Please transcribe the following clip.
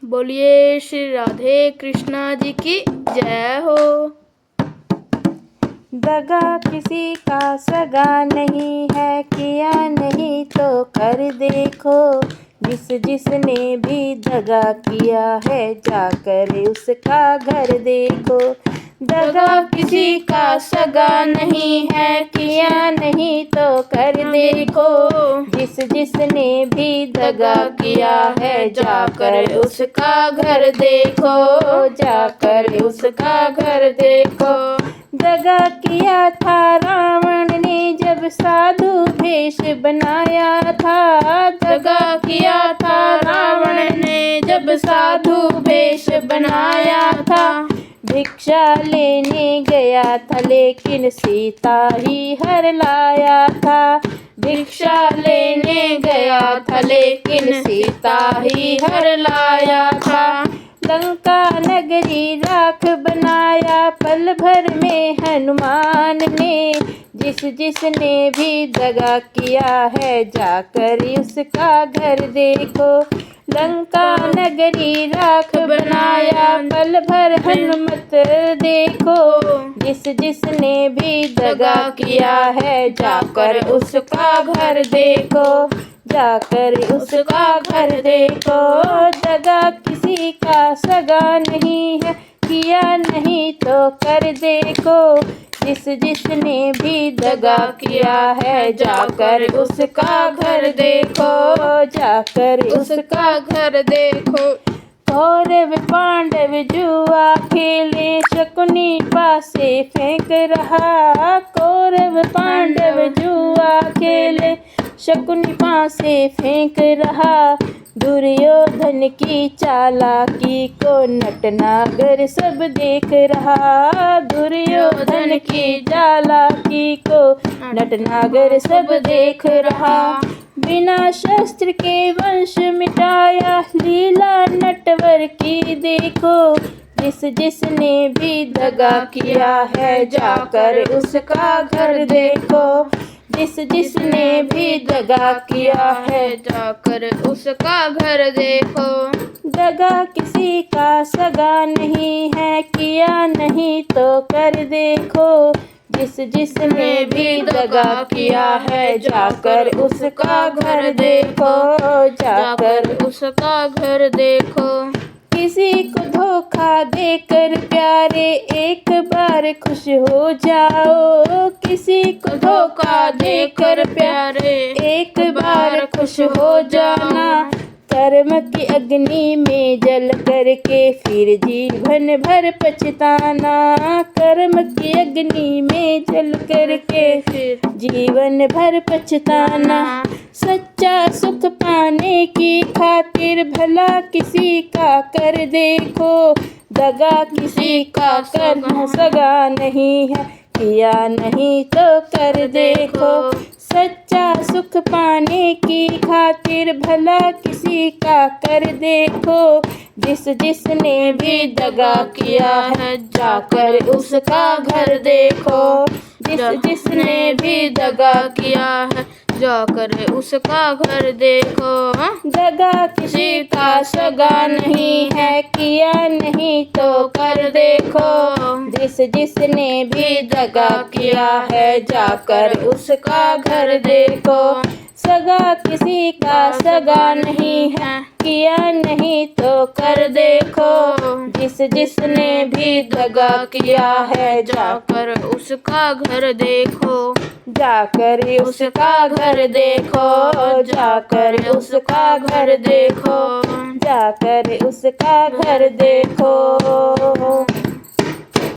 बोलिए श्री राधे कृष्णा जी की जय हो। दगा किसी का सगा नहीं है, किया नहीं तो कर देखो। जिसने भी दगा किया है, जाकर उसका घर देखो। दगा किसी का सगा नहीं है, किया नहीं तो कर देखो। जिसने भी दगा किया है, जाकर उसका घर देखो। जाकर उसका घर देखो। दगा किया था रावण ने जब साधु भेष बनाया था। दगा किया था रावण ने जब साधु भेष बनाया था। भिक्षा लेने गया था लेकिन सीता ही हर लाया था। भिक्षा लेने गया था लेकिन सीता ही हर लाया था। लंका नगरी राख बनाया पल भर में हनुमान ने। जिसने भी दगा किया है, जाकर उसका घर देखो। लंका नगरी राख बनाया पल भर हनुमत देखो। जिसने भी दगा किया है, जाकर उसका घर देखो। जाकर उसका घर देखो। दगा किसी का सगा नहीं है, किया नहीं तो कर देखो। जिसने भी दगा किया है, जाकर उसका घर देखो। जाकर उसका घर देखो। कौरव पांडव जुआ खेले, शकुनी पासे फेंक रहा। कौरव पांडव जुआ खेले, शकुनी पासे फेंक रहा। दुर्योधन की चालाकी को नटनागर सब देख रहा। दुर्योधन की चालाकी को नटनागर सब देख रहा। बिना शस्त्र के वंश मिटाया, लीला नटवर की देखो। जिसने भी दगा किया है, जाकर उसका घर देखो। जिसने भी दगा किया है, जाकर उसका घर देखो। दगा किसी का सगा नहीं है, किया नहीं तो कर देखो। जिसने भी दगा किया है, जाकर उसका घर देखो। जाकर उसका घर देखो। किसी को धोखा देकर प्यारे, एक बार खुश हो जाओ। किसी को धोखा देकर प्यारे, एक बार खुश हो जाना। कर्म की अग्नि में जल करके फिर जीवन भर पछताना। कर्म की अग्नि में जल करके फिर जीवन भर पछताना। सच्चा सुख पाने की खातिर भला किसी का कर देखो। दगा किसी का करना सगा नहीं है, किया नहीं तो कर देखो। सच्चा सुख पाने की खातिर भला किसी का कर देखो। जिसने भी दगा किया है, जाकर उसका घर देखो। जिसने भी दगा किया है, जाकर उसका घर देखो। दगा किसी का सगा नहीं है, किया नहीं तो कर देखो। जिसने भी दगा किया है, जाकर उसका घर देखो। सगा किसी का सगा नहीं है, किया नहीं तो कर देखो। जिसने भी दगा किया है, जाकर उसका घर देखो। जाकर उसका घर देखो। जाकर उसका घर देखो। जाकर उसका घर देखो।